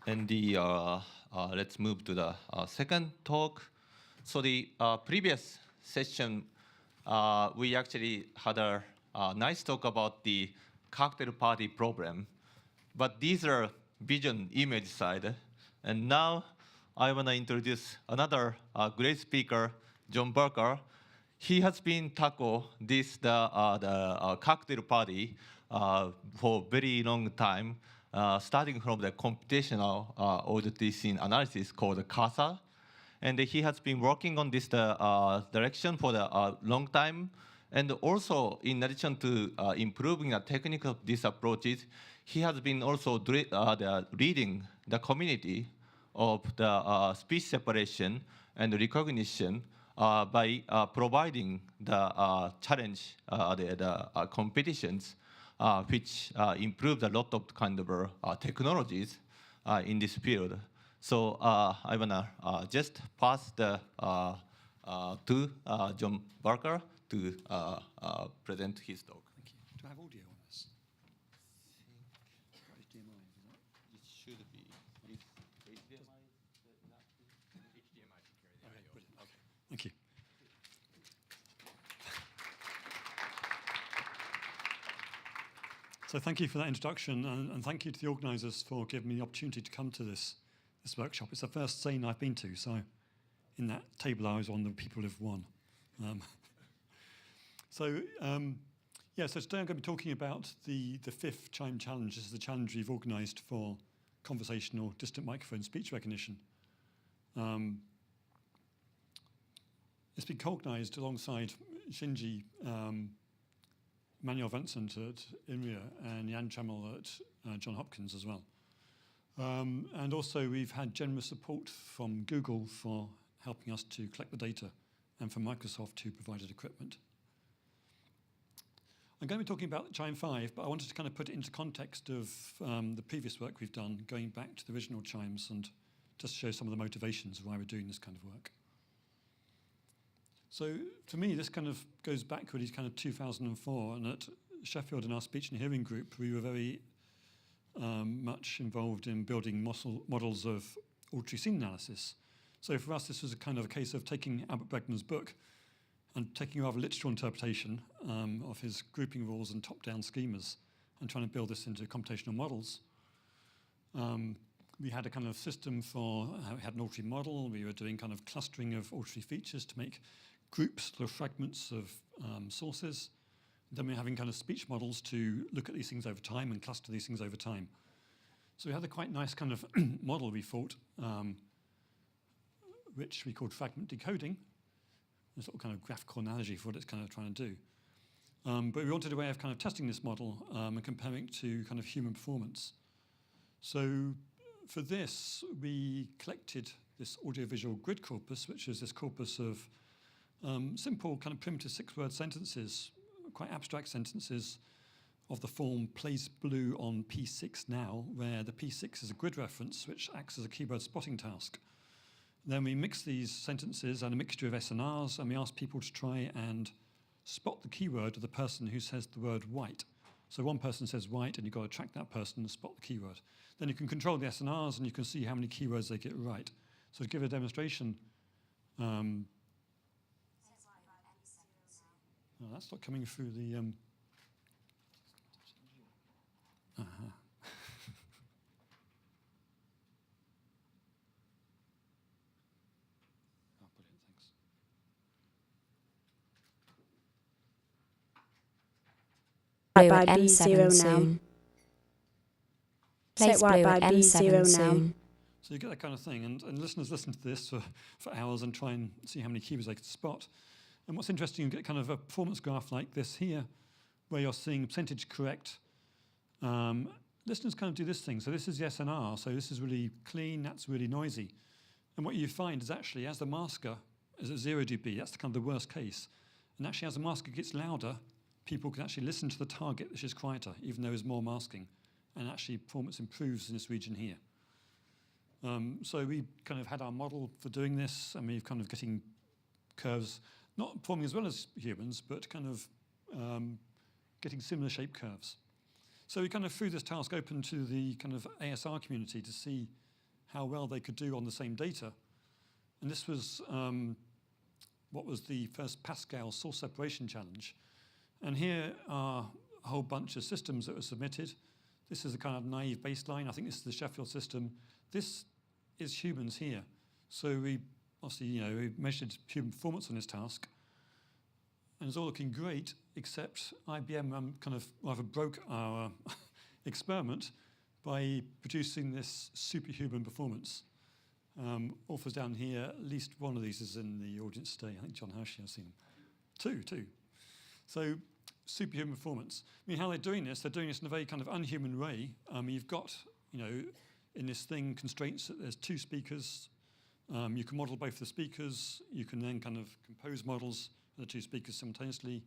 And let's move to the second talk. So the previous session, we actually had a nice talk about the cocktail party problem. But these are vision image side. And now I want to introduce another great speaker, Jon Barker. He has been tackle this the cocktail party for very long time, starting from the computational auditory scene analysis called CASA. And he has been working on this direction for the long time. And also, in addition to improving the technique of these approaches, he has been also leading the community of the speech separation and recognition by providing the challenge, the competitions, which improved a lot of kind of technologies in this field. So I wanna just pass the to Jon Barker to present his talk. Thank you. Do I have audio on this? HDMI, is it? It should be. HDMI. Okay, brilliant. Okay, thank you. So thank you for that introduction, and thank you to the organisers for giving me the opportunity to come to this workshop. It's the first SANE I've been to, so in that table I was on, the people have won. So today I'm going to be talking about the fifth CHiME challenge. This is the challenge we've organised for conversational distant microphone speech recognition. It's been organised alongside Shinji, Manuel Vincent at INRIA, and Jan Trammell at Johns Hopkins as well. And also we've had generous support from Google for helping us to collect the data, and from Microsoft who provided equipment. I'm going to be talking about CHiME 5, but I wanted to kind of put it into context of the previous work we've done, going back to the original CHiMEs, and just show some of the motivations of why we're doing this kind of work. So for me, this kind of goes back really to kind of 2004, and at Sheffield in our speech and hearing group, we were very much involved in building models of auditory scene analysis. So for us, this was a kind of a case of taking Albert Bregman's book and taking a rather literal interpretation of his grouping rules and top-down schemas and trying to build this into computational models. We had a kind of system for how we had an auditory model. We were doing kind of clustering of auditory features to make groups or fragments of sources. Then we're having kind of speech models to look at these things over time and cluster these things over time. So we had a quite nice kind of model, we thought, which we called fragment decoding, a sort of kind of graphical analogy for what it's kind of trying to do. But we wanted a way of kind of testing this model and comparing it to kind of human performance. So for this, we collected this audiovisual grid corpus, which is this corpus of simple kind of primitive 6-word sentences, quite abstract sentences of the form place blue on P6 now, where the P6 is a grid reference which acts as a keyword spotting task. Then we mix these sentences and a mixture of SNRs, and we ask people to try and spot the keyword of the person who says the word white. So one person says white, and you've got to track that person and spot the keyword. Then you can control the SNRs, and you can see how many keywords they get right. So to give a demonstration, oh, that's not coming through the... Oh, brilliant, thanks. By B0 now. Place blue at M7 soon. So you get that kind of thing, and listeners listen to this for hours and try and see how many keywords they can spot. And what's interesting, you get kind of a performance graph like this here, where you're seeing percentage correct. Listeners kind of do this thing. So this is the SNR, so this is really clean, that's really noisy. And what you find is actually, as the masker is at 0 dB, that's the kind of the worst case. And actually, as the masker gets louder, people can actually listen to the target, which is quieter, even though there's more masking. And actually, performance improves in this region here. So we kind of had our model for doing this, and we're kind of getting curves, not performing as well as humans, but kind of getting similar shaped curves. So we kind of threw this task open to the kind of ASR community to see how well they could do on the same data. And this was what was the first Pascal source separation challenge. And here are a whole bunch of systems that were submitted. This is a kind of naive baseline. I think this is the Sheffield system. This is humans here. So we obviously, we measured human performance on this task. And it's all looking great, except IBM kind of rather broke our experiment by producing this superhuman performance. Authors down here, at least one of these is in the audience today. I think John Hershey, I've seen him. Two. So superhuman performance. I mean, how they're doing this in a very kind of unhuman way. You've got, in this thing, constraints that there's 2 speakers. You can model both the speakers. You can then kind of compose models of the 2 speakers simultaneously,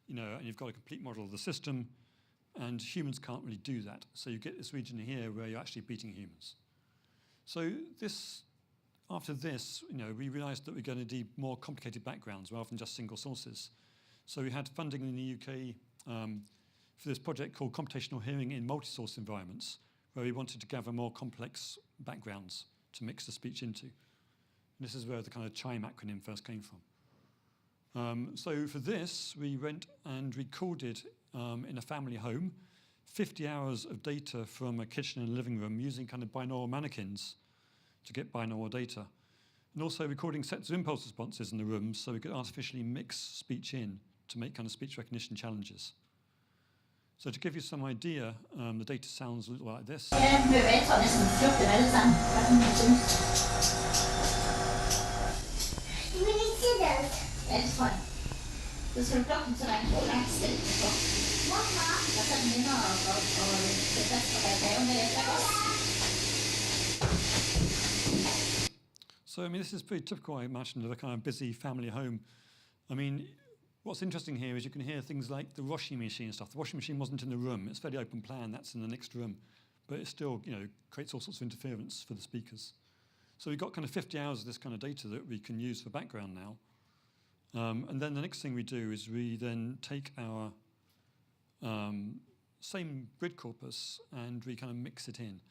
and you've got a complete model of the system. And humans can't really do that. So you get this region here where you're actually beating humans. So after this, we realized that we're going to need more complicated backgrounds rather than just single sources. So we had funding in the UK for this project called Computational Hearing in Multi-Source Environments, where we wanted to gather more complex backgrounds to mix the speech into. And this is where the kind of CHiME acronym first came from. So for this, we went and recorded in a family home 50 hours of data from a kitchen and living room using kind of binaural mannequins to get binaural data. And also recording sets of impulse responses in the room so we could artificially mix speech in to make kind of speech recognition challenges. So to give you some idea, the data sounds a little like this. So, I mean, this is pretty typical, I imagine, of a kind of busy family home. I mean, what's interesting here is you can hear things like the washing machine and stuff. The washing machine wasn't in the room. It's fairly open plan. That's in the next room. But it still, creates all sorts of interference for the speakers. So we've got kind of 50 hours of this kind of data that we can use for background now. And then the next thing we do is we then take our same grid corpus and we kind of mix it in.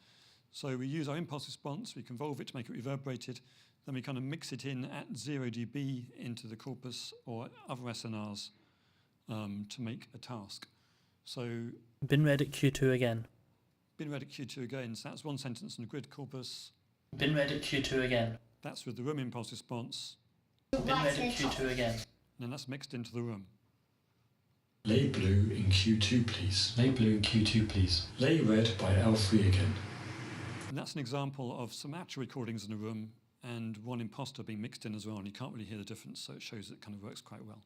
So we use our impulse response, we convolve it to make it reverberated, then we kind of mix it in at 0 dB into the corpus or other SNRs to make a task. So Bin read at Q2 again. Bin read at Q2 again, so that's one sentence in the grid corpus. Bin read at Q2 again. That's with the room impulse response. Bin read at Q2 again. And then that's mixed into the room. Lay blue in Q2, please. Lay blue in Q2, please. Lay red by L3 again. And that's an example of some actual recordings in a room and one imposter being mixed in as well, and you can't really hear the difference, so it shows it kind of works quite well.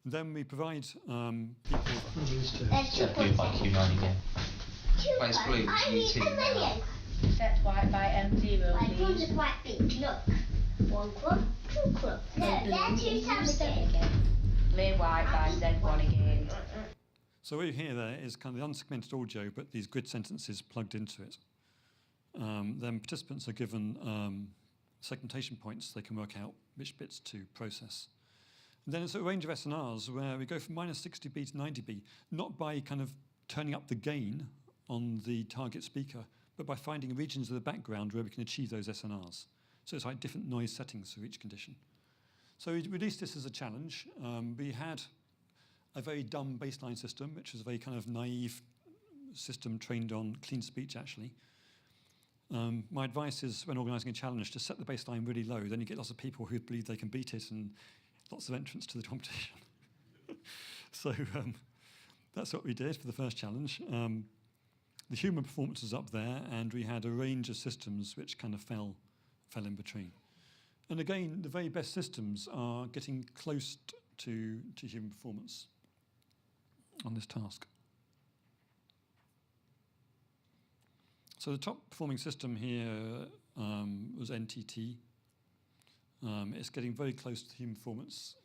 And then we provide people... Set blue by Q9 again. Place blue Q2. Set white by M0, Like one's please. quite big, look. 1 club, 2 clubs. No, they're 2 times again. Lay white by Z1 again. So what you hear there is kind of the unsegmented audio, but these grid sentences plugged into it. Then participants are given segmentation points. They can work out which bits to process. And then it's a range of SNRs where we go from minus 6 dB to 9 dB, not by kind of turning up the gain on the target speaker, but by finding regions of the background where we can achieve those SNRs. So it's like different noise settings for each condition. So we released this as a challenge. We had a very dumb baseline system, which was a very kind of naive system trained on clean speech, actually. My advice is, when organising a challenge, to set the baseline really low. Then you get lots of people who believe they can beat it and lots of entrants to the competition. So that's what we did for the first challenge. The human performance was up there, and we had a range of systems which kind of fell in between. And again, the very best systems are getting close to human performance on this task. So the top performing system here was NTT. It's getting very close to human performance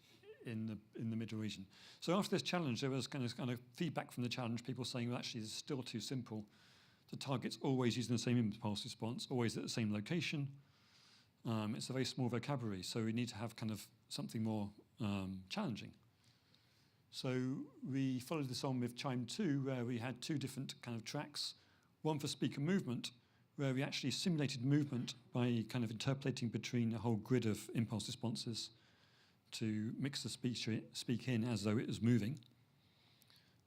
in the middle region. So after this challenge, there was kind of feedback from the challenge, people saying, well, actually, it's still too simple. The target's always using the same impulse response, always at the same location. It's a very small vocabulary, so we need to have kind of something more challenging. So we followed this on with CHiME2, where we had 2 different kind of tracks, one for speaker movement, where we actually simulated movement by kind of interpolating between a whole grid of impulse responses to mix the speak in as though it was moving.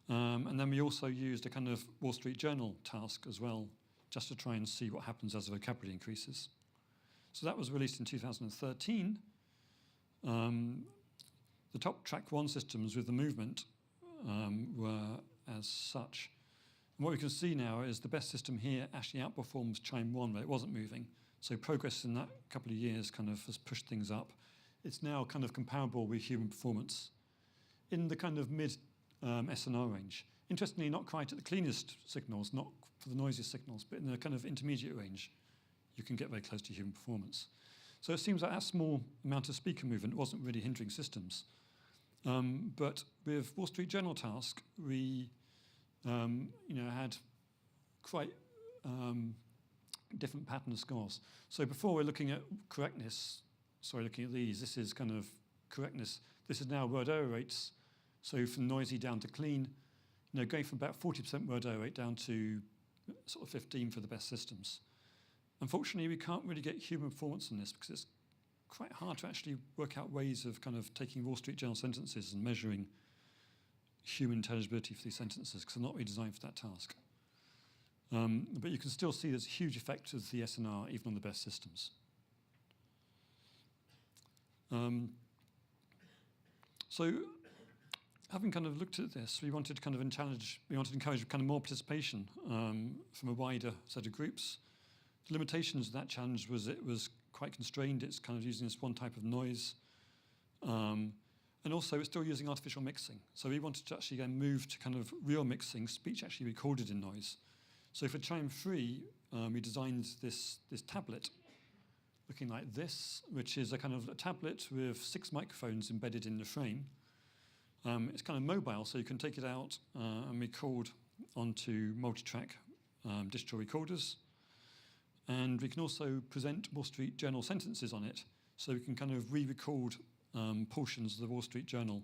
And then we also used a kind of Wall Street Journal task as well, just to try and see what happens as the vocabulary increases. So that was released in 2013. The top track 1 systems with the movement were as such. And what we can see now is the best system here actually outperforms CHiME1, where it wasn't moving. So progress in that couple of years kind of has pushed things up. It's now kind of comparable with human performance in the kind of mid SNR range. Interestingly, not quite at the cleanest signals, not for the noisiest signals, but in the kind of intermediate range, you can get very close to human performance. So it seems like that small amount of speaker movement wasn't really hindering systems. But with Wall Street Journal task, we had quite different pattern of scores. So before we're looking at correctness, looking at these, this is kind of correctness. This is now word error rates. So from noisy down to clean, going from about 40% word error rate down to sort of 15 for the best systems. Unfortunately, we can't really get human performance on this because it's quite hard to actually work out ways of kind of taking Wall Street Journal sentences and measuring human intelligibility for these sentences because they're not really designed for that task. But you can still see there's a huge effect of the SNR even on the best systems. So having kind of looked at this, we wanted to kind of encourage kind of more participation from a wider set of groups. The limitations of that challenge was it was quite constrained. It's kind of using this one type of noise. And also it's still using artificial mixing. So we wanted to actually then move to kind of real mixing, speech actually recorded in noise. So for CHiME3, we designed this tablet looking like this, which is a kind of a tablet with 6 microphones embedded in the frame. It's kind of mobile, so you can take it out and record onto multi-track digital recorders. And we can also present Wall Street Journal sentences on it, so we can kind of re-record portions of the Wall Street Journal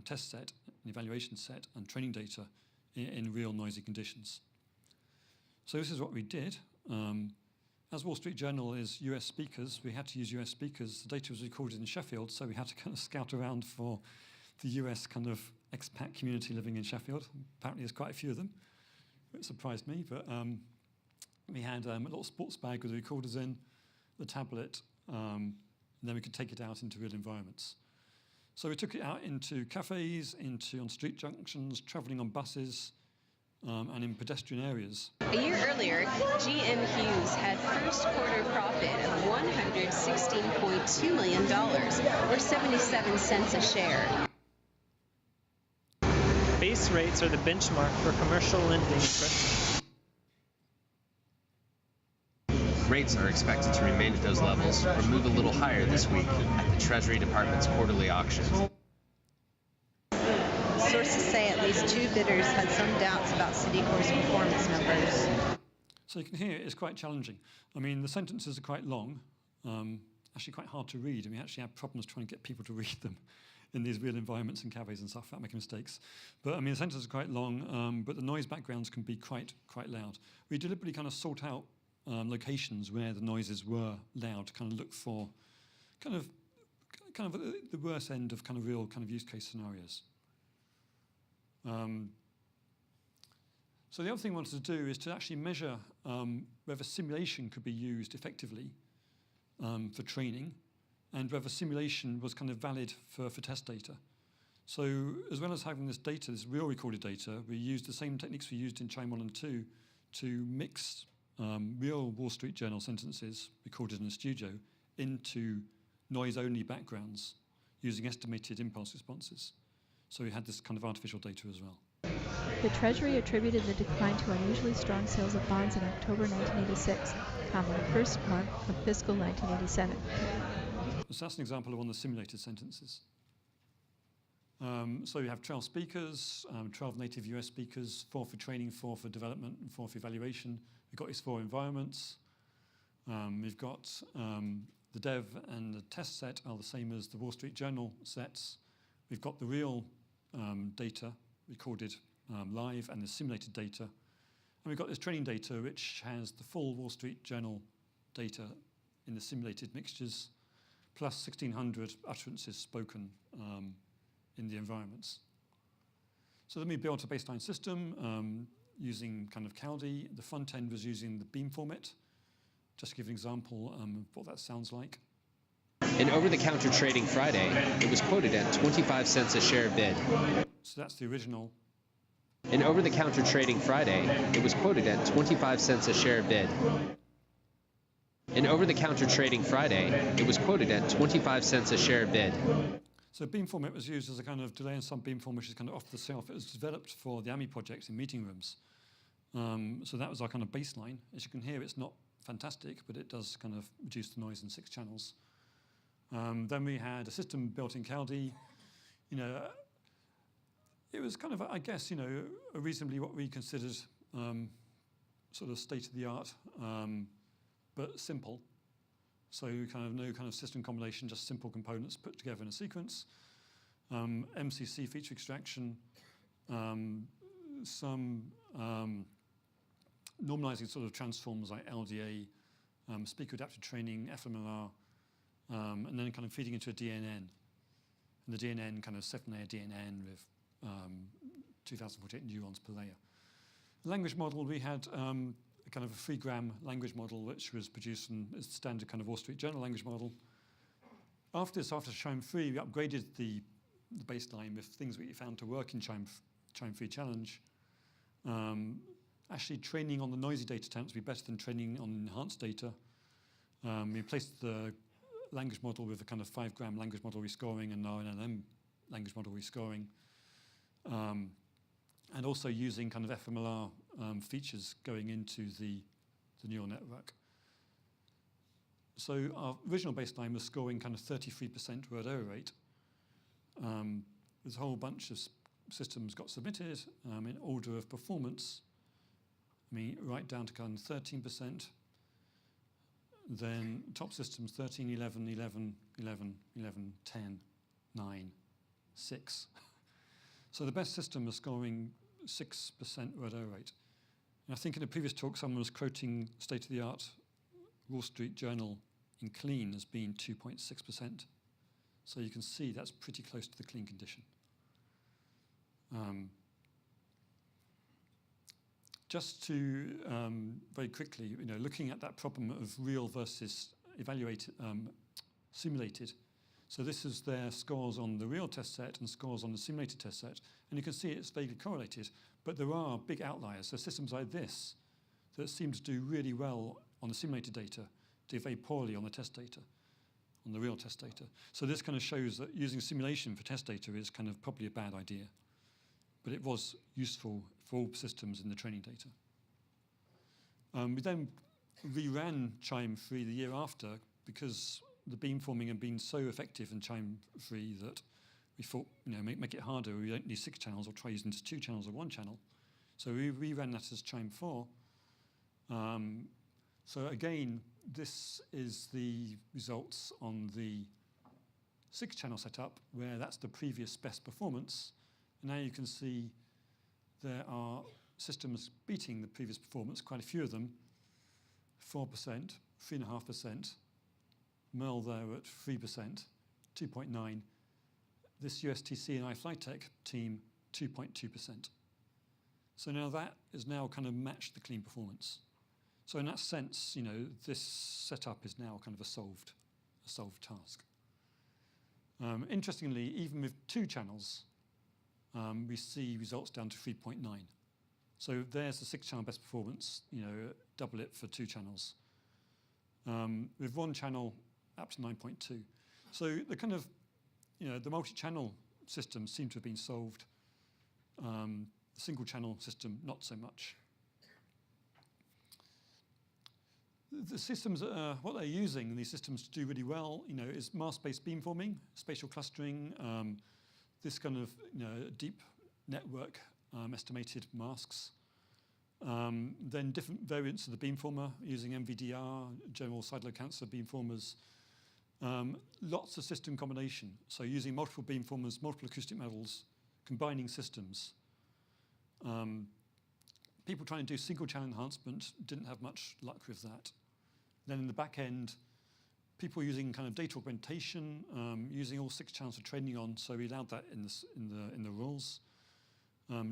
test set, an evaluation set, and training data in real noisy conditions. So this is what we did. As Wall Street Journal is US speakers, we had to use US speakers. The data was recorded in Sheffield, so we had to kind of scout around for the US kind of expat community living in Sheffield. Apparently there's quite a few of them. It surprised me, but we had a little sports bag with the recorders in, the tablet, and then we could take it out into real environments. So we took it out into cafes, on street junctions, traveling on buses, and in pedestrian areas. A year earlier, GM Hughes had first quarter profit of $116.2 million, or 77 cents a share. Base rates are the benchmark for commercial lending. Rates are expected to remain at those levels or move a little higher this week at the Treasury Department's quarterly auction. Sources say at least 2 bidders had some doubts about Citicorp's performance numbers. So you can hear it's quite challenging. I mean, the sentences are quite long, actually quite hard to read, and we actually have problems trying to get people to read them in these real environments and cafes and stuff without making mistakes. But I mean, the sentences are quite long, but the noise backgrounds can be quite loud. We deliberately kind of sort out locations where the noises were loud to kind of look for kind of the worst end of kind of real kind of use case scenarios. So the other thing we wanted to do is to actually measure whether simulation could be used effectively for training and whether simulation was kind of valid for test data. So as well as having this data, this real recorded data, we used the same techniques we used in CHiME 1 and 2 to mix real Wall Street Journal sentences recorded in a studio into noise-only backgrounds using estimated impulse responses. So we had this kind of artificial data as well. The Treasury attributed the decline to unusually strong sales of bonds in October 1986, the first month of fiscal 1987. So that's an example of one of the simulated sentences. So you have 12 speakers, 12 native US speakers, 4 for training, 4 for development, and 4 for evaluation. We've got these 4 environments. We've got the dev and the test set are the same as the Wall Street Journal sets. We've got the real data recorded live and the simulated data. And we've got this training data which has the full Wall Street Journal data in the simulated mixtures, plus 1,600 utterances spoken in the environments. So then we built a baseline system using kind of Caldi. The front end was using the beam format. Just to give an example of what that sounds like. In over-the-counter trading Friday, it was quoted at 25 cents a share bid. So that's the original. In over-the-counter trading Friday, it was quoted at 25 cents a share bid. In over-the-counter trading Friday, it was quoted at 25 cents a share bid. So beam format was used as a kind of delay and sum beamform, which is kind of off the shelf. It was developed for the AMI projects in meeting rooms. So that was our kind of baseline. As you can hear, it's not fantastic, but it does kind of reduce the noise in 6 channels. Then we had a system built in Caldi. You know, it was kind of, I guess, you know, a reasonably what we considered sort of state-of-the-art, but simple. So kind of no kind of system combination, just simple components put together in a sequence. MCC feature extraction, some normalizing sort of transforms like LDA, speaker adapted training, FMLR, and then kind of feeding into a DNN. And the DNN kind of 7-layer DNN with 2048 neurons per layer. The language model, we had a kind of a 3-gram language model which was produced in a standard kind of Wall Street Journal language model. After this, after CHiME3, we upgraded the baseline with things we found to work in CHiME3 challenge. Actually, training on the noisy data tends to be better than training on enhanced data. We replaced the language model with a kind of 5-gram language model rescoring and now an NLM language model rescoring. And also using kind of FMLR features going into the neural network. So our original baseline was scoring kind of 33% word error rate. There's a whole bunch of systems got submitted in order of performance. I mean, right down to kind of 13%. Then top systems 13, 11, 11, 11, 11, 10, 9, 6. So the best system was scoring 6% word error rate. And I think in a previous talk, someone was quoting state-of-the-art Wall Street Journal in clean as being 2.6%. So you can see that's pretty close to the clean condition. Just to very quickly, you know, looking at that problem of real versus evaluated, simulated. So this is their scores on the real test set and scores on the simulated test set. And you can see it's vaguely correlated, but there are big outliers. So systems like this that seem to do really well on the simulated data do very poorly on the test data, on the real test data. So this kind of shows that using simulation for test data is kind of probably a bad idea. But it was useful for all systems in the training data. We then reran CHiME3 the year after because the beamforming had been so effective in CHiME3 that we thought, you know, make it harder. We don't need 6 channels or try using just 2 channels or 1 channel. So we reran that as CHiME4. So again, this is the results on the 6-channel setup where that's the previous best performance. And now you can see there are systems beating the previous performance, quite a few of them, 4%, 3.5%, Merle there at 3%, 2.9%. This USTC and iFlyTech team, 2.2%. So now that is now kind of matched the clean performance. So in that sense, you know, this setup is now kind of a solved task. Interestingly, even with 2 channels, we see results down to 3.9. So there's the 6-channel best performance, you know, double it for 2 channels. With 1 channel, up to 9.2. So the kind of, you know, the multi-channel systems seem to have been solved. The single-channel system, not so much. The systems, what they're using, these systems to do really well, you know, is mask-based beamforming, spatial clustering, this kind of, you know, deep network estimated masks. Then different variants of the beamformer using MVDR, general side lobe cancer beamformers. Lots of system combination. So using multiple beamformers, multiple acoustic models, combining systems. people trying to do single channel enhancement didn't have much luck with that. Then in the back end, people using kind of data augmentation, using all 6 channels for training on, so we allowed that in the rules.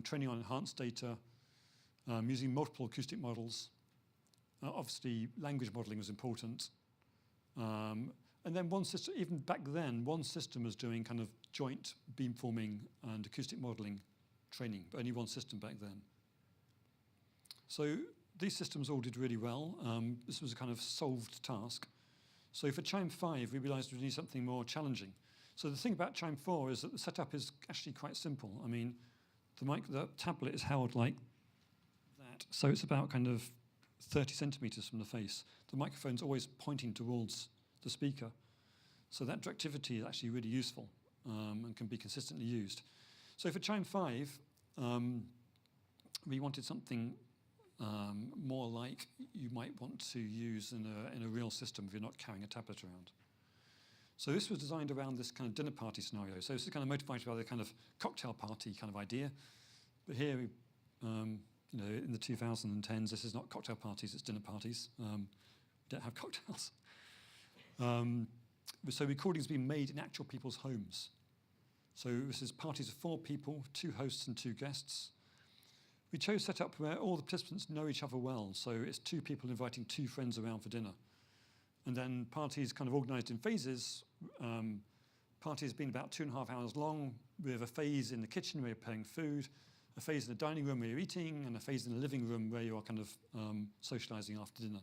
Training on enhanced data, using multiple acoustic models. Obviously, language modeling was important. And then one system, even back then, one system was doing kind of joint beamforming and acoustic modeling training, but only one system back then. So these systems all did really well. This was a kind of solved task. So for CHiME 5, we realized we need something more challenging. So the thing about CHiME 4 is that the setup is actually quite simple. I mean, the tablet is held like that. So it's about kind of 30 centimeters from the face. The microphone's always pointing towards the speaker. So that directivity is actually really useful and can be consistently used. So for CHiME 5, we wanted something more like you might want to use in a real system if you're not carrying a tablet around. So this was designed around this kind of dinner party scenario. So this is kind of motivated by the kind of cocktail party kind of idea. But here, you know, in the 2010s, this is not cocktail parties, it's dinner parties. We don't have cocktails. So recordings being made in actual people's homes. So this is parties of 4 people, 2 hosts and 2 guests. We chose a setup where all the participants know each other well. So it's 2 people inviting 2 friends around for dinner. And then parties kind of organized in phases. Parties being about 2.5 hours long, with a phase in the kitchen where you're preparing food, a phase in the dining room where you're eating, and a phase in the living room where you are kind of socializing after dinner.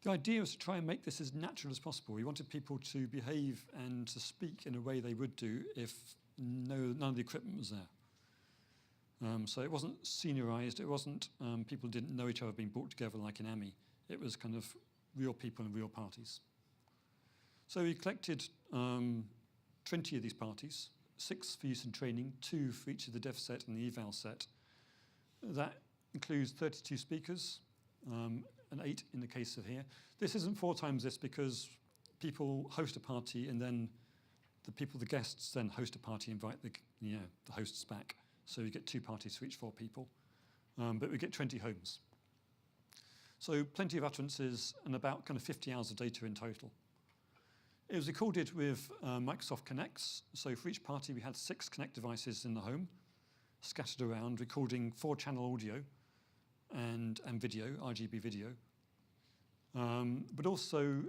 The idea was to try and make this as natural as possible. We wanted people to behave and to speak in a way they would do if none of the equipment was there. So it wasn't seniorized. It wasn't people didn't know each other being brought together like in AMI. It was kind of real people and real parties. So we collected 20 of these parties, 6 for use in training, 2 for each of the dev set and the eval set. That includes 32 speakers, and 8 in the case of here. This isn't 4 times this because people host a party and then the guests then host a party, invite the hosts back. So you get 2 parties for each 4 people, but we get 20 homes. So plenty of utterances and about kind of 50 hours of data in total. It was recorded with Microsoft Connects. So for each party, we had 6 Connect devices in the home, scattered around, recording 4-channel audio and video, RGB video. But also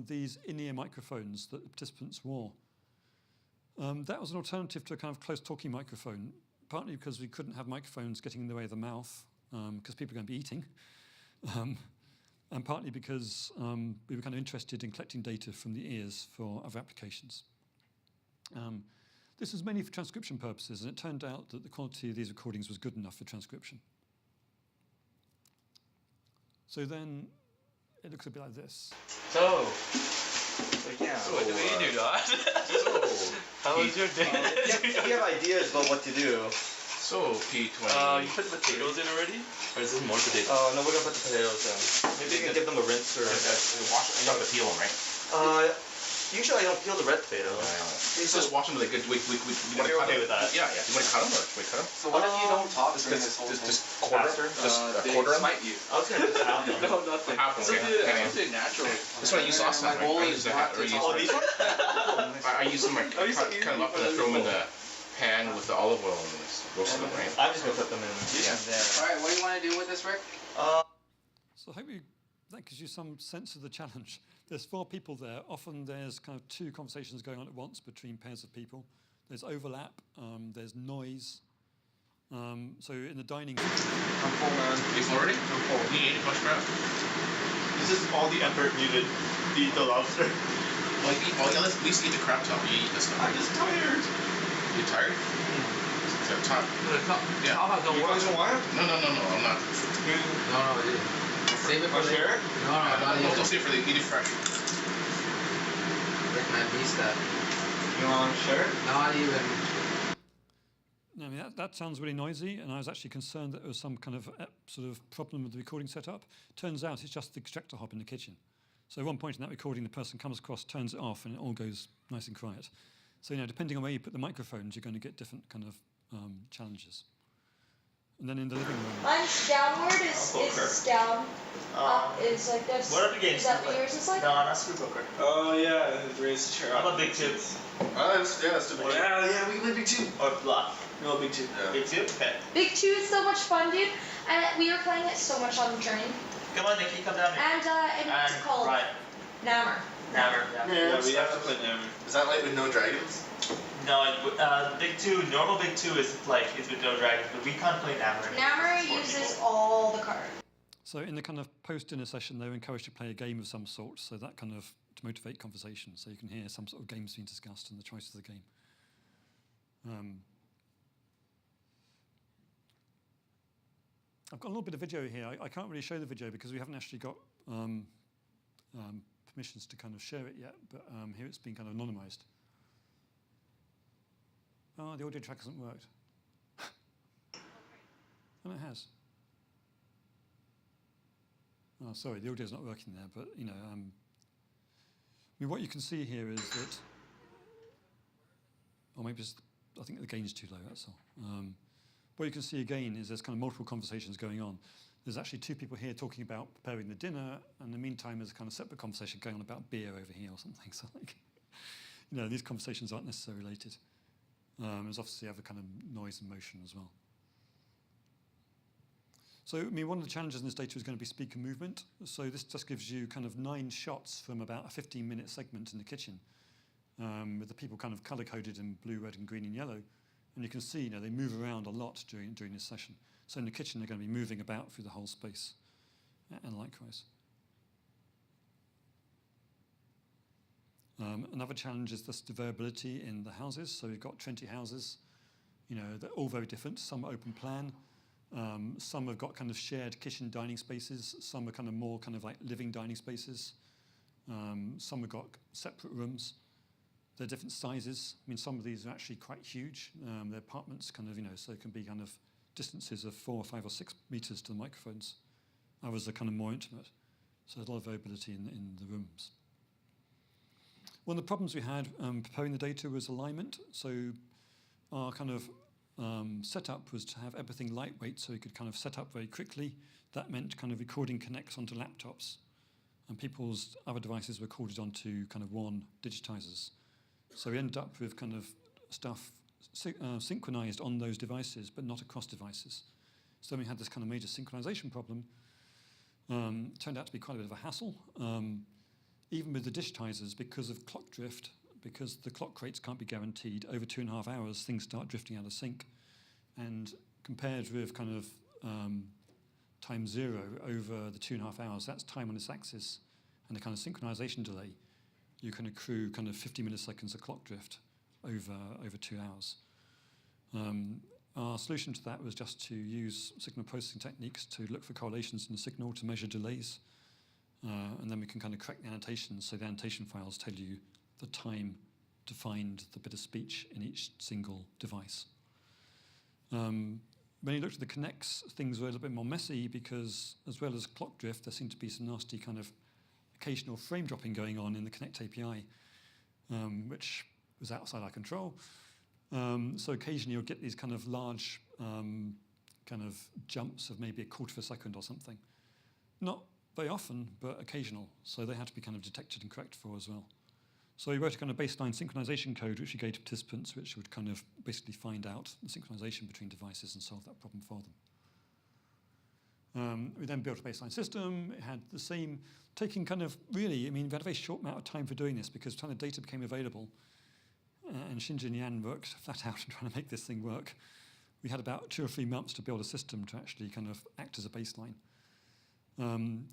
these in-ear microphones that the participants wore. That was an alternative to a kind of close talking microphone, partly because we couldn't have microphones getting in the way of the mouth, because people are going to be eating. And partly because we were kind of interested in collecting data from the ears for other applications. This was mainly for transcription purposes, and it turned out that the quality of these recordings was good enough for transcription. So then it looks a bit like this. So yeah. So what do we do, Dot? How was your day? You have ideas about what to do. So, P20. You put the potatoes in already? Or is this more potatoes? Oh, no, we're gonna put the potatoes in. Maybe you can give them a rinse or... You have to peel them, right? Usually I don't peel the red potatoes. Just wash them like good. We want to cut them. With that? Yeah. You want to cut them or we cut them? So what if you don't talk during this whole Just quarter? Just a quarter them? you. I was gonna just half them. No, nothing. Half them, Something natural. This one I use sauce on, right? Oh, these ones? I use them, cut them up and throw them in the pan with the olive oil and roast them, right? I'm just gonna put them in there. Alright, what do you want to do with this, Rick? So I hope that gives you some sense of the challenge. There's 4 people there. Often there's kind of 2 conversations going on at once between pairs of people. There's overlap, there's noise. So in the dining room... I'm full, man. Are you full already? I'm full. You ate a bunch of crap? This is all the effort needed to eat the lobster. At least eat the crab top. You eat this stuff. I'm just tired. You tired? Is that top? Yeah. You guys don't want it? No, I'm not. No, dude. Save it for later. No, don't save it for later. Eat it fresh. Rick might be stuff. You want to share it? Not even. No, I mean, that sounds really noisy, and I was actually concerned that there was some kind of sort of problem with the recording setup. Turns out it's just the extractor hob in the kitchen. So at one point in that recording, the person comes across, turns it off, and it all goes nice and quiet. So, depending on where you put the microphones, you're going to get different kind of challenges. And then in the living room. Mine's downward is down. Up is like this. What are the games? Is that what yours is like? No, not screw poker. Oh yeah, raise the chair. How about big two? Let's do big two. Yeah, we can play big two. Or bluff. No, big two. Yeah. Big two? Okay. Big two is so much fun, dude. And we were playing it so much on the train. Come on, Nikki, come down here. And what's it called? Right. Nammer. Nammer, Yeah, we have to play Nammer. Is that like with no dragons? No, big two, normal big two is with no dragons, but we can't play Nammer. Nammer uses all the cards. So in the kind of post-dinner session, they were encouraged to play a game of some sort, so that kind of to motivate conversation, so you can hear some sort of games being discussed and the choice of the game. I've got a little bit of video here. I can't really show the video because we haven't actually got permissions to kind of share it yet, but here it's been kind of anonymized. Oh, the audio track hasn't worked. And it has. Oh, sorry, the audio's not working there, but you know, I mean, what you can see here is that, or maybe it's, I think the gain's too low, that's all. What you can see again is there's kind of multiple conversations going on. There's actually two people here talking about preparing the dinner, and in the meantime there's a kind of separate conversation going on about beer over here or something. So like, you know, these conversations aren't necessarily related. There's obviously other kind of noise and motion as well. So, I mean, one of the challenges in this data is going to be speaker movement. So this just gives you kind of 9 shots from about a 15-minute segment in the kitchen, with the people kind of color-coded in blue, red, and green, and yellow. And you can see, you know, they move around a lot during this session. So in the kitchen, they're going to be moving about through the whole space, and likewise. Another challenge is just the variability in the houses. So we've got 20 houses. You know, they're all very different. Some are open plan. Some have got kind of shared kitchen dining spaces. Some are kind of more kind of like living dining spaces. Some have got separate rooms. They're different sizes. I mean, some of these are actually quite huge. They're apartments kind of, you know, so it can be kind of distances of 4 or 5 or 6 meters to the microphones. Others are kind of more intimate. So there's a lot of variability in the rooms. One of the problems we had preparing the data was alignment. So our kind of setup was to have everything lightweight so we could kind of set up very quickly. That meant kind of recording connects onto laptops, and people's other devices were recorded onto kind of one digitizers. So we ended up with kind of stuff synchronized on those devices, but not across devices. So we had this kind of major synchronization problem. Turned out to be quite a bit of a hassle. Even with the digitizers, because of clock drift, because the clock rates can't be guaranteed, over 2.5 hours, things start drifting out of sync. And compared with kind of time 0 over the 2.5 hours, that's time on its axis, and the kind of synchronization delay, you can accrue kind of 50 milliseconds of clock drift over 2 hours. Our solution to that was just to use signal processing techniques to look for correlations in the signal to measure delays. And then we can kind of correct the annotations, so the annotation files tell you the time to find the bit of speech in each single device. When you looked at the connects, things were a little bit more messy because, as well as clock drift, there seemed to be some nasty kind of occasional frame dropping going on in the Connect API, which was outside our control. So occasionally you'll get these kind of large kind of jumps of maybe a quarter of a second or something. Not very often, but occasional. So they had to be kind of detected and corrected for as well. So we wrote a kind of baseline synchronization code which we gave to participants, which would kind of basically find out the synchronization between devices and solve that problem for them. We then built a baseline system. It had the same, taking kind of really, I mean, we had a very short amount of time for doing this because kind of data became available. And Shinji and Yan worked flat out in trying to make this thing work. We had about 2 or 3 months to build a system to actually kind of act as a baseline.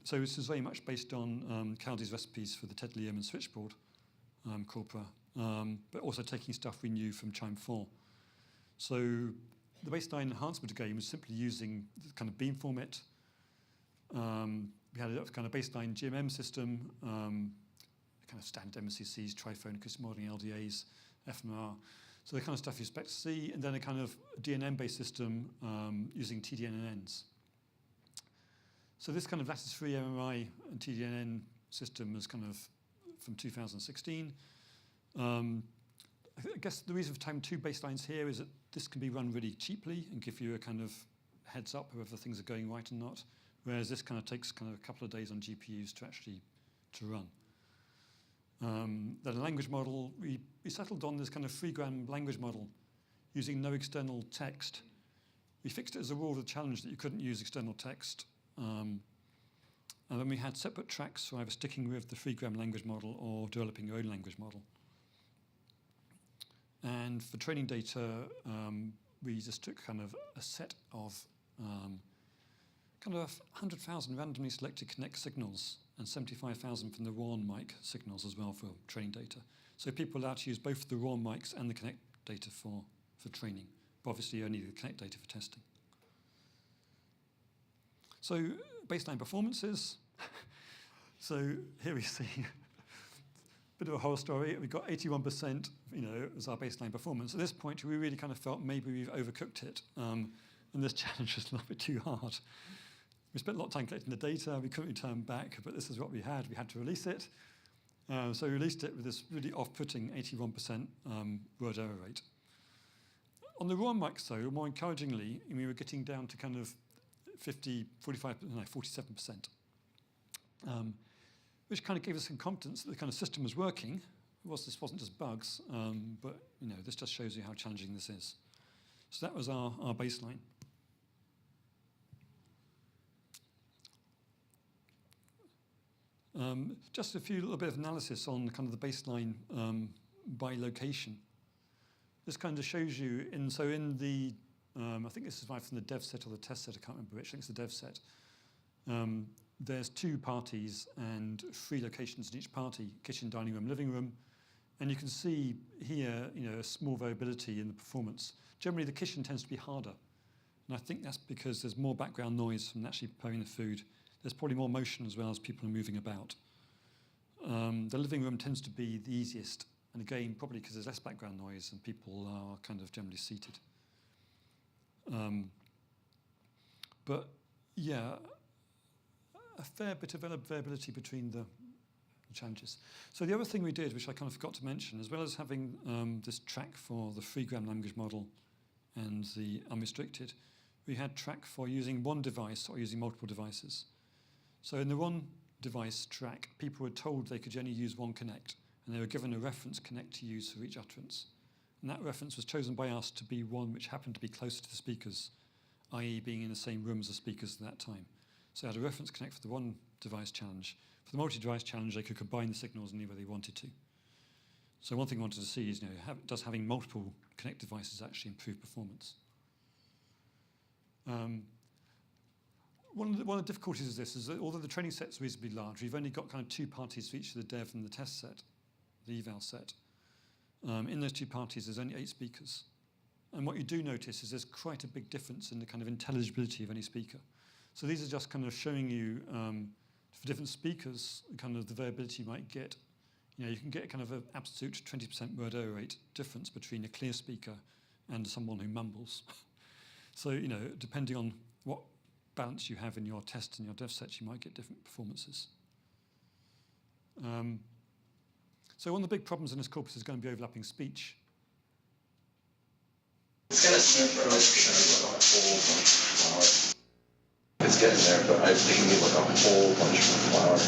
So this is very much based on Caldi's recipes for the Ted Learman switchboard corpora, but also taking stuff we knew from CHiME 4. So the baseline enhancement game was simply using the kind of beamformat. We had a kind of baseline GMM system, kind of standard MCCs, triphone, acoustic modeling, LDAs, FMR. So the kind of stuff you expect to see, and then a kind of DNN-based system using TDNNs. So this kind of lattice-free MMI and TDNN system is kind of from 2016. I guess the reason for time 2 baselines here is that this can be run really cheaply and give you a kind of heads up whether things are going right or not, whereas this kind of takes kind of a couple of days on GPUs to actually run. Then a language model, we settled on this kind of 3-gram language model using no external text. We fixed it as a rule of the challenge that you couldn't use external text. And then we had separate tracks for either sticking with the 3-gram language model or developing your own language model. And for training data, we just took kind of a set of kind of 100,000 randomly selected connect signals and 75,000 from the raw mic signals as well for training data. So people are allowed to use both the raw mics and the connect data for training, but obviously only the connect data for testing. So baseline performances. So here we see a bit of a horror story. We got 81%, as our baseline performance. At this point, we really kind of felt maybe we've overcooked it, and this challenge was a little bit too hard. We spent a lot of time collecting the data. We couldn't return back, but this is what we had. We had to release it. So we released it with this really off-putting 81% word error rate. On the raw mics, though, more encouragingly, we were getting down to kind of 47%, which kind of gave us some confidence that the kind of system was working. This wasn't just bugs, but this just shows you how challenging this is. So that was our baseline. Just a little bit of analysis on kind of the baseline by location. This kind of shows you, in the, I think this is right from the dev set or the test set, I can't remember which, I think it's the dev set. There's 2 parties and 3 locations in each party, kitchen, dining room, living room. And you can see here, a small variability in the performance. Generally, the kitchen tends to be harder. And I think that's because there's more background noise from actually preparing the food. There's probably more motion as well as people are moving about. The living room tends to be the easiest. And again, probably because there's less background noise and people are kind of generally seated. But yeah, a fair bit of variability between the challenges. So the other thing we did, which I kind of forgot to mention, as well as having this track for the 3-gram language model and the unrestricted, we had track for using one device or using multiple devices. So in the one device track, people were told they could only use one connect, and they were given a reference connect to use for each utterance. And that reference was chosen by us to be one which happened to be closer to the speakers, i.e. being in the same room as the speakers at that time. So I had a reference connect for the one device challenge. For the multi-device challenge, they could combine the signals anywhere they wanted to. So one thing I wanted to see is, does having multiple connect devices actually improve performance? One of the difficulties of this is that although the training set's reasonably large, we've only got kind of 2 parties for each of the dev and the test set, the eval set. In those 2 parties, there's only 8 speakers. And what you do notice is there's quite a big difference in the kind of intelligibility of any speaker. So these are just kind of showing you, for different speakers, kind of the variability you might get. You can get kind of an absolute 20% word error rate difference between a clear speaker and someone who mumbles. So, depending on what balance you have in your test and your dev sets, you might get different performances. So one of the big problems in this corpus is going to be overlapping speech. It's going to seep from a whole bunch of flour. It's getting there, but I'm thinking me like a whole bunch of flour.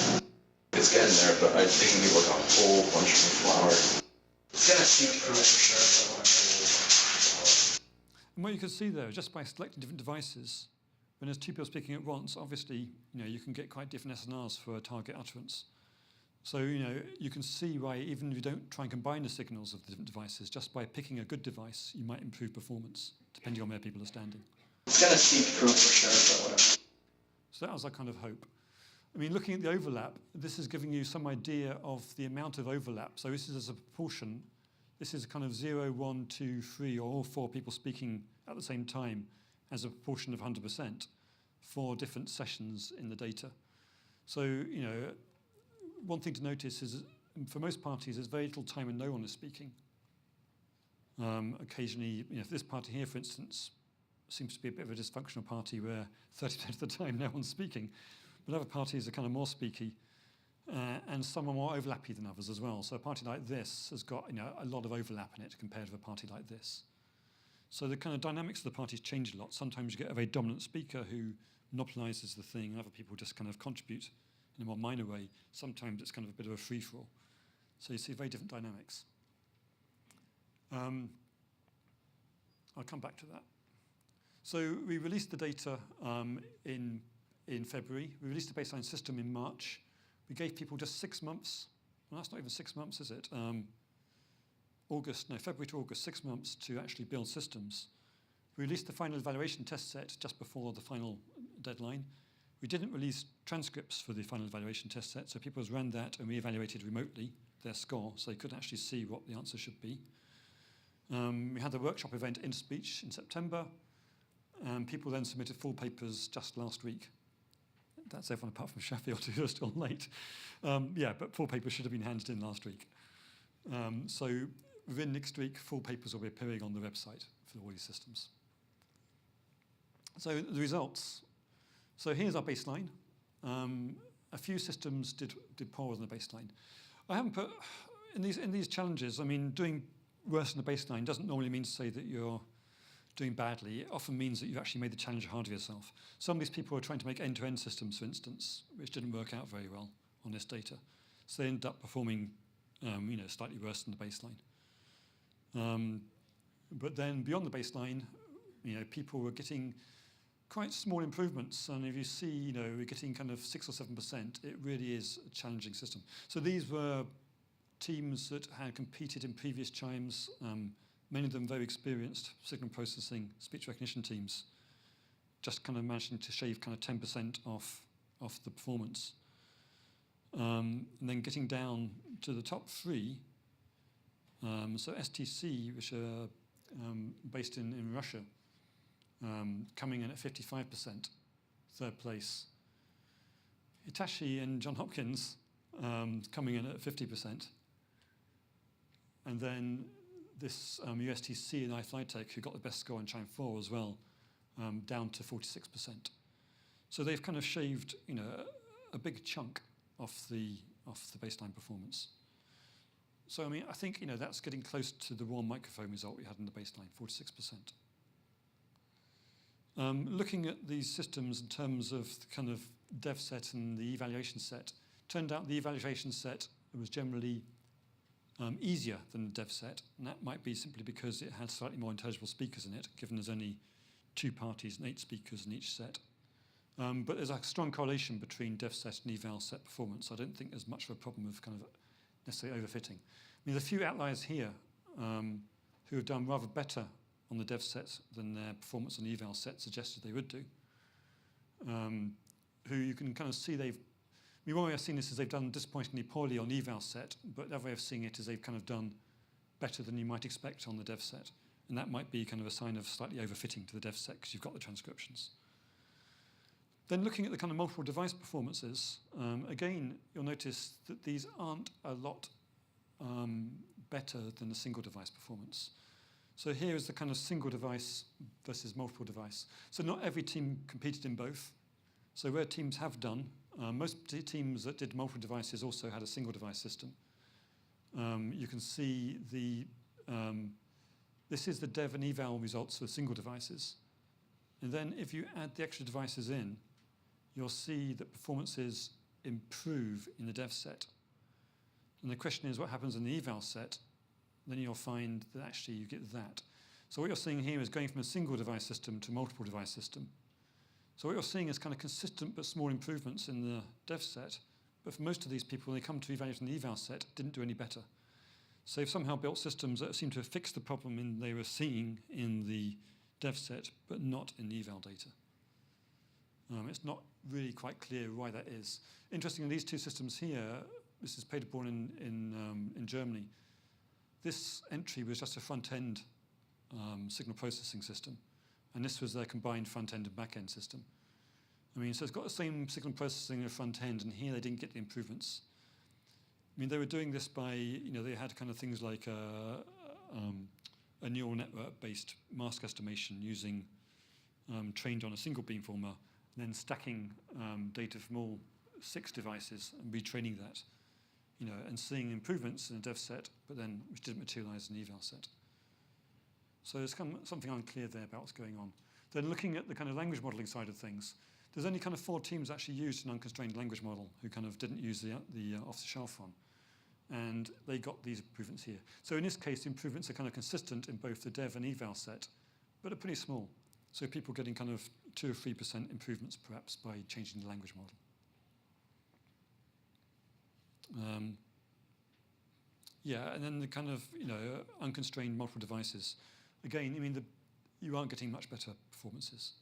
It's getting there, but I'm thinking me like a whole bunch of flour. It's going to seep through for sure. And what you can see there, just by selecting different devices, when there's 2 people speaking at once, obviously, you can get quite different SNRs for a target utterance. So, you can see why even if you don't try and combine the signals of the different devices, just by picking a good device, you might improve performance, depending on where people are standing. It's going to seep through for sure, but whatever. So that was our kind of hope. Looking at the overlap, this is giving you some idea of the amount of overlap. So this is as a proportion. This is kind of 0, 1, 2, 3, or all 4 people speaking at the same time as a proportion of 100% for different sessions in the data. So, one thing to notice is for most parties, there's very little time when no one is speaking. Occasionally, for this party here, for instance, seems to be a bit of a dysfunctional party where 30% of the time no one's speaking. But other parties are kind of more speaky, and some are more overlappy than others as well. So a party like this has got a lot of overlap in it compared with a party like this. So the kind of dynamics of the parties change a lot. Sometimes you get a very dominant speaker who monopolizes the thing, and other people just kind of contribute in a more minor way. Sometimes it's kind of a bit of a free-for-all. So you see very different dynamics. I'll come back to that. So we released the data in February. We released the baseline system in March. We gave people just 6 months. Well, that's not even 6 months, is it? February to August, 6 months to actually build systems. We released the final evaluation test set just before the final deadline. We didn't release transcripts for the final evaluation test set, so people ran that and we evaluated remotely their score, so they couldn't actually see what the answer should be. We had the workshop event in speech in September, and people then submitted full papers just last week. That's everyone apart from Sheffield who are still late. But full papers should have been handed in last week. So within next week, full papers will be appearing on the website for all these systems. So the results. So here's our baseline. A few systems did poorer than the baseline. I haven't put, in these challenges, I mean, doing worse than the baseline doesn't normally mean to say that you're doing badly. It often means that you've actually made the challenge hard for yourself. Some of these people are trying to make end-to-end systems, for instance, which didn't work out very well on this data. So they end up performing slightly worse than the baseline. But then beyond the baseline, people were getting quite small improvements. And if you see, we're getting kind of 6 or 7%, it really is a challenging system. So these were teams that had competed in previous CHiMEs, many of them very experienced signal processing, speech recognition teams, just kind of managing to shave kind of 10% off the performance. And then getting down to the top 3, so STC, which are based in Russia, coming in at 55%, third place. Hitachi and Johns Hopkins coming in at 50%. And then this USTC and iFlyTech, who got the best score in CHiME 4 as well, down to 46%. So they've kind of shaved, a big chunk off the baseline performance. So I mean, I think that's getting close to the raw microphone result we had in the baseline, 46%. Looking at these systems in terms of the kind of dev set and the evaluation set, turned out the evaluation set was generally easier than the dev set, and that might be simply because it had slightly more intelligible speakers in it, given there's only 2 parties and 8 speakers in each set. But there's a strong correlation between dev set and eval set performance. I don't think there's much of a problem with kind of necessarily overfitting. I mean, there's a few outliers here who have done rather better on the dev set than their performance on the eval set suggested they would do. Who you can kind of see one way I've seen this is they've done disappointingly poorly on the eval set, but the other way of seeing it is they've kind of done better than you might expect on the dev set. And that might be kind of a sign of slightly overfitting to the dev set because you've got the transcriptions. Then looking at the kind of multiple device performances, again, you'll notice that these aren't a lot better than the single device performance. So here is the kind of single device versus multiple device. So not every team competed in both. So where teams have done, most teams that did multiple devices also had a single device system. You can see this is the dev and eval results for single devices. And then if you add the extra devices in, you'll see that performances improve in the dev set. And the question is what happens in the eval set? Then you'll find that actually you get that. So what you're seeing here is going from a single device system to multiple device system. So what you're seeing is kind of consistent but small improvements in the dev set, but for most of these people, when they come to evaluating the eval set, didn't do any better. So they've somehow built systems that seem to have fixed the problem they were seeing in the dev set, but not in the eval data. It's not really quite clear why that is. Interestingly, these 2 systems here, this is Paderborn in Germany. This entry was just a front-end signal processing system, and this was their combined front-end and back-end system. I mean, so it's got the same signal processing in the front-end, and here they didn't get the improvements. I mean, they were doing this by, they had kind of things like a neural network-based mask estimation using trained on a single beamformer, and then stacking data from all 6 devices and retraining that, and seeing improvements in the dev set, but then which didn't materialize in the eval set. So there's something unclear there about what's going on. Then looking at the kind of language modeling side of things, there's only kind of 4 teams actually used an unconstrained language model who kind of didn't use the off-the-shelf one. And they got these improvements here. So in this case, the improvements are kind of consistent in both the dev and eval set, but are pretty small. So people getting kind of 2 or 3% improvements perhaps by changing the language model. Yeah, and then the kind of, unconstrained multiple devices. Again, I mean, you aren't getting much better performances.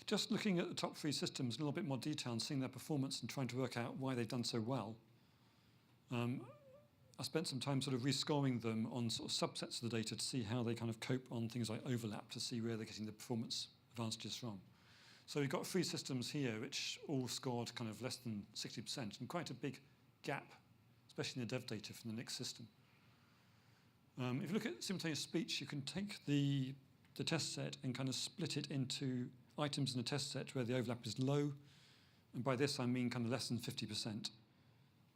Just looking at the top 3 systems in a little bit more detail and seeing their performance and trying to work out why they've done so well, I spent some time sort of rescoring them on sort of subsets of the data to see how they kind of cope on things like overlap, to see where they're getting the performance advantages from. So we've got 3 systems here which all scored kind of less than 60%, and quite a big gap, especially in the dev data from the next system. If you look at simultaneous speech, you can take the test set and kind of split it into items in the test set where the overlap is low, and by this I mean kind of less than 50%,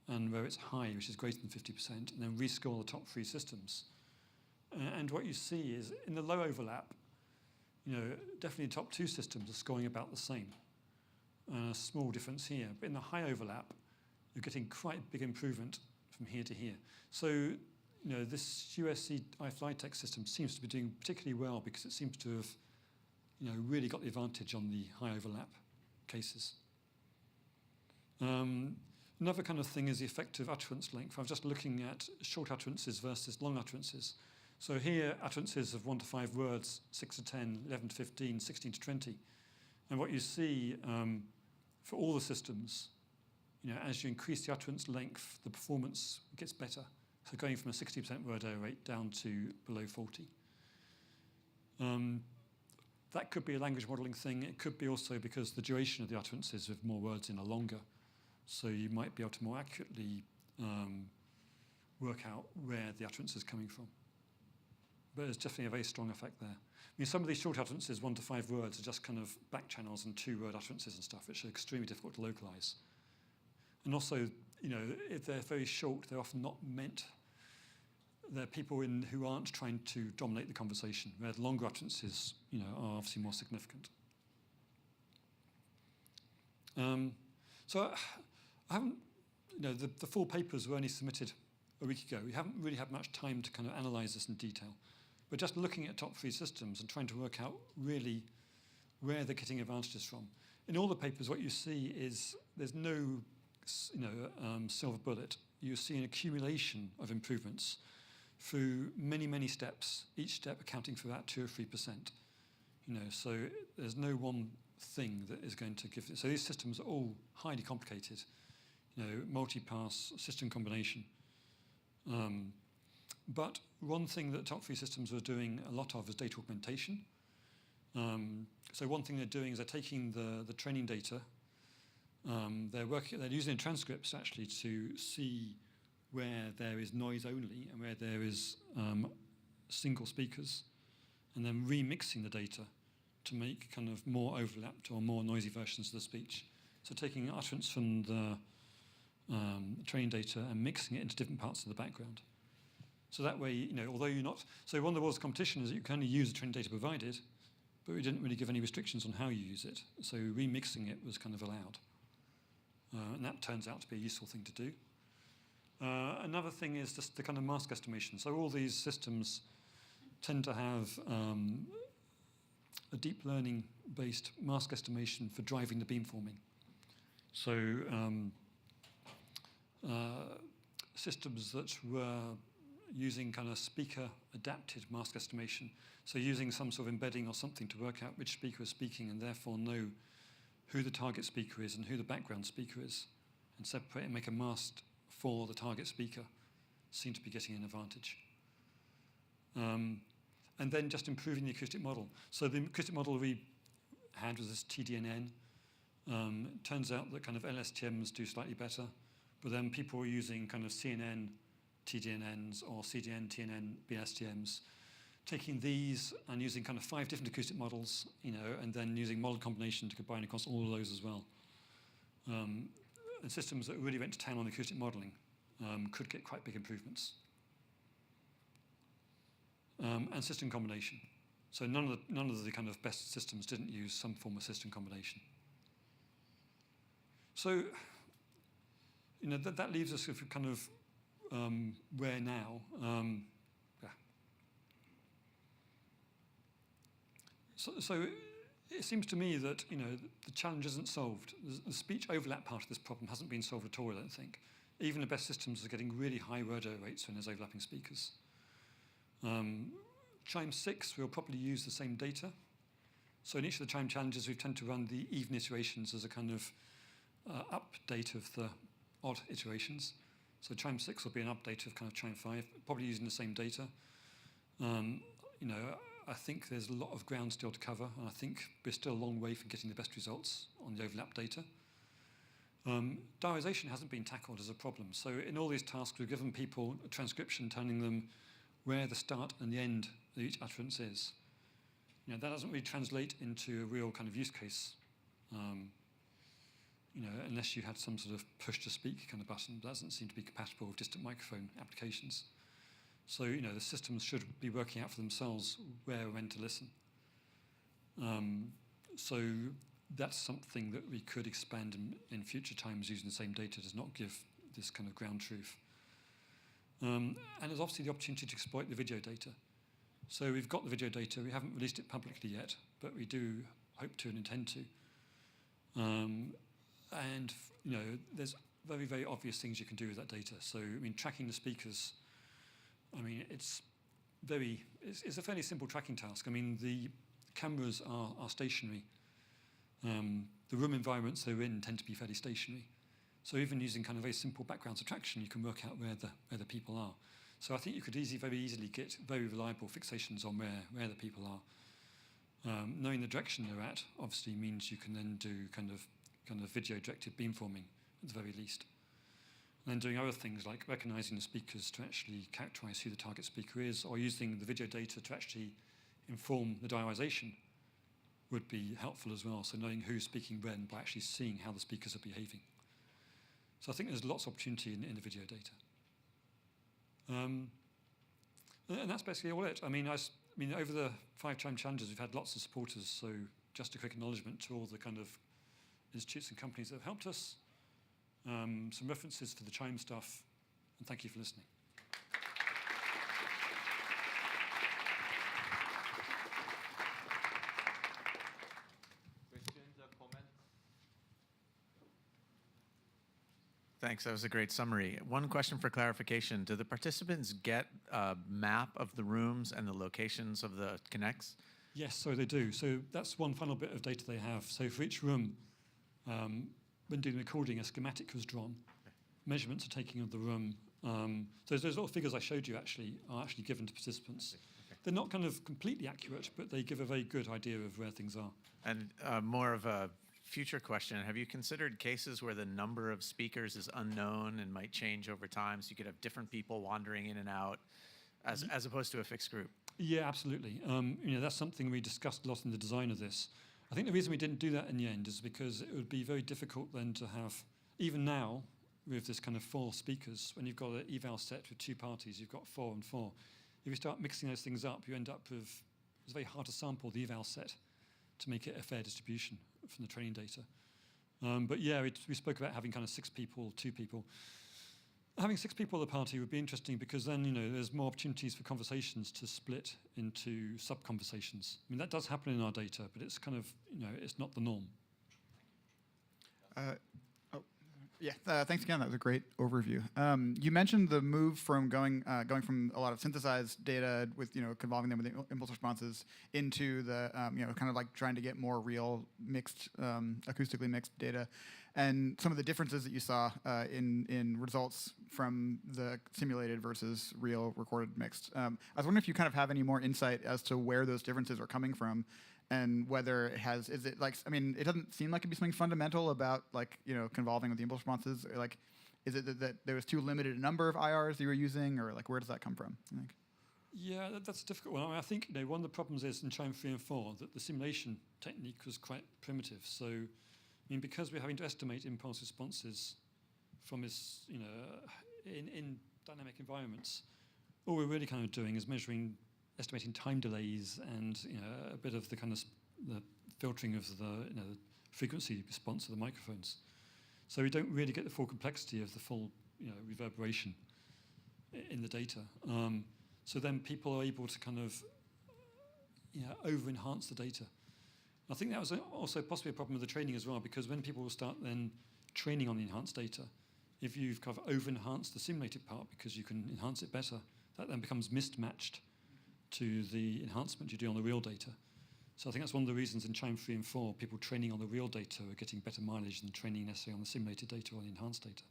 and where it's high, which is greater than 50%, and then rescore the top 3 systems. And what you see is in the low overlap, definitely the top 2 systems are scoring about the same. A small difference here, but in the high overlap, you're getting quite a big improvement from here to here. So, this USC iFlyText system seems to be doing particularly well because it seems to have, really got the advantage on the high overlap cases. Another kind of thing is the effective utterance length. I was just looking at short utterances versus long utterances. So here, utterances of 1 to 5 words, 6 to 10, 11 to 15, 16 to 20. And what you see for all the systems, as you increase the utterance length, the performance gets better. So going from a 60% word error rate down to below 40. That could be a language modeling thing. It could be also because the duration of the utterances with more words in are longer. So you might be able to more accurately work out where the utterance is coming from. But there's definitely a very strong effect there. I mean, some of these short utterances, 1 to 5 words, are just kind of back channels and 2-word utterances and stuff, which are extremely difficult to localize. And also, if they're very short, they're often not meant. There are people who aren't trying to dominate the conversation, where the longer utterances, are obviously more significant. So I haven't, the full papers were only submitted a week ago. We haven't really had much time to kind of analyze this in detail. But just looking at top 3 systems and trying to work out really where they're getting advantages from. In all the papers, what you see is there's no, silver bullet. You see an accumulation of improvements through many, many steps, each step accounting for about 2 or 3%. So there's no one thing that is going to give it. So these systems are all highly complicated, multi-pass system combination. But one thing that top 3 systems are doing a lot of is data augmentation. So one thing they're doing is they're taking the training data. They're using transcripts actually to see where there is noise only and where there is single speakers, and then remixing the data to make kind of more overlapped or more noisy versions of the speech. So taking utterance from the training data and mixing it into different parts of the background. So that way, although you're not... So one of the world's competition is that you can only use the training data provided, but we didn't really give any restrictions on how you use it. So remixing it was kind of allowed. And that turns out to be a useful thing to do. Another thing is just the kind of mask estimation. So all these systems tend to have a deep learning-based mask estimation for driving the beamforming. So systems that were using kind of speaker-adapted mask estimation, so using some sort of embedding or something to work out which speaker is speaking and therefore know who the target speaker is and who the background speaker is, and separate and make a mask for the target speaker, seem to be getting an advantage. And then just improving the acoustic model. So the acoustic model we had was this TDNN. It turns out that kind of LSTMs do slightly better, but then people were using kind of CNN TDNNs or CDN, TNN, BSTMs, taking these and using kind of 5 different acoustic models, and then using model combination to combine across all of those as well. And systems that really went to town on acoustic modeling could get quite big improvements. and system combination. So none of the kind of best systems didn't use some form of system combination. So, that leaves us with kind of where now. So it seems to me that the challenge isn't solved. The speech overlap part of this problem hasn't been solved at all, I don't think. Even the best systems are getting really high word error rates when there's overlapping speakers. CHiME 6 will probably use the same data. So in each of the CHiME challenges, we tend to run the even iterations as a kind of update of the odd iterations. So CHiME 6 will be an update of kind of CHiME 5, probably using the same data. I think there's a lot of ground still to cover, and I think we're still a long way from getting the best results on the overlap data. Diarization hasn't been tackled as a problem. So in all these tasks, we've given people a transcription telling them where the start and the end of each utterance is. That doesn't really translate into a real kind of use case, unless you had some sort of push-to-speak kind of button. That doesn't seem to be compatible with distant microphone applications. So, the systems should be working out for themselves where and when to listen. So that's something that we could expand in future times using the same data, does not give this kind of ground truth. And there's obviously the opportunity to exploit the video data. So we've got the video data, we haven't released it publicly yet, but we do hope to and intend to. There's very, very obvious things you can do with that data. So, tracking the speakers, it's a fairly simple tracking task. The cameras are stationary. The room environments they're in tend to be fairly stationary. So even using kind of very simple background subtraction, you can work out where the people are. So I think you could very easily get very reliable fixations on where the people are. Knowing the direction they're at obviously means you can then do kind of video-directed beamforming at the very least. And then doing other things like recognizing the speakers to actually characterize who the target speaker is, or using the video data to actually inform the diarization would be helpful as well. So knowing who's speaking when by actually seeing how the speakers are behaving. So I think there's lots of opportunity in the video data. And that's basically all it. Over the 5 CHiME challenges, we've had lots of supporters. So just a quick acknowledgement to all the kind of institutes and companies that have helped us. Some references to the CHiME stuff, and thank you for listening. Questions or comments? Thanks, that was a great summary. One question for clarification. Do the participants get a map of the rooms and the locations of the connects? Yes, so they do. So that's one final bit of data they have. So for each room, when doing the recording, a schematic was drawn. Okay. Measurements are taken of the room. So those little figures I showed you are actually given to participants. Okay. They're not kind of completely accurate, but they give a very good idea of where things are. And more of a future question, have you considered cases where the number of speakers is unknown and might change over time, so you could have different people wandering in and out as opposed to a fixed group? Yeah, absolutely. That's something we discussed a lot in the design of this. I think the reason we didn't do that in the end is because it would be very difficult then to have, even now, with this kind of 4 speakers, when you've got an eval set with 2 parties, you've got 4 and 4. If you start mixing those things up, you end up with, it's very hard to sample the eval set to make it a fair distribution from the training data. But yeah, we spoke about having kind of 6 people, 2 people. Having 6 people at the party would be interesting because then, there's more opportunities for conversations to split into sub-conversations. That does happen in our data, but it's kind of, it's not the norm. Thanks again. That was a great overview. You mentioned the move from going from a lot of synthesized data with convolving them with impulse responses into the kind of like trying to get more real mixed, acoustically mixed data, and some of the differences that you saw in results from the simulated versus real recorded mixed. I was wondering if you kind of have any more insight as to where those differences are coming from. And whether it has, it doesn't seem like it'd be something fundamental about convolving with the impulse responses. Is it that there was too limited a number of IRs that you were using, or where does that come from? Yeah, that's a difficult one. I think one of the problems is in CHiME 3 and 4 that the simulation technique was quite primitive. So, because we're having to estimate impulse responses from this, in dynamic environments, all we're really kind of doing is measuring estimating time delays and a bit of the kind of the filtering of the frequency response of the microphones. So we don't really get the full complexity of the full reverberation in the data. So then people are able to kind of over-enhance the data. I think that was also possibly a problem with the training as well, because when people will start then training on the enhanced data, if you've kind of over-enhanced the simulated part because you can enhance it better, that then becomes mismatched to the enhancement you do on the real data. So I think that's one of the reasons in CHiME 3 and 4, people training on the real data are getting better mileage than training necessarily on the simulated data or the enhanced data.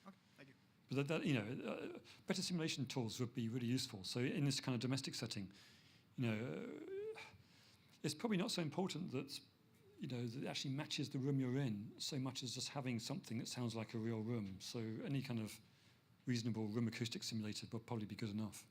Okay, thank you. But better simulation tools would be really useful. So in this kind of domestic setting, it's probably not so important that that it actually matches the room you're in so much as just having something that sounds like a real room. So any kind of reasonable room acoustic simulator would probably be good enough.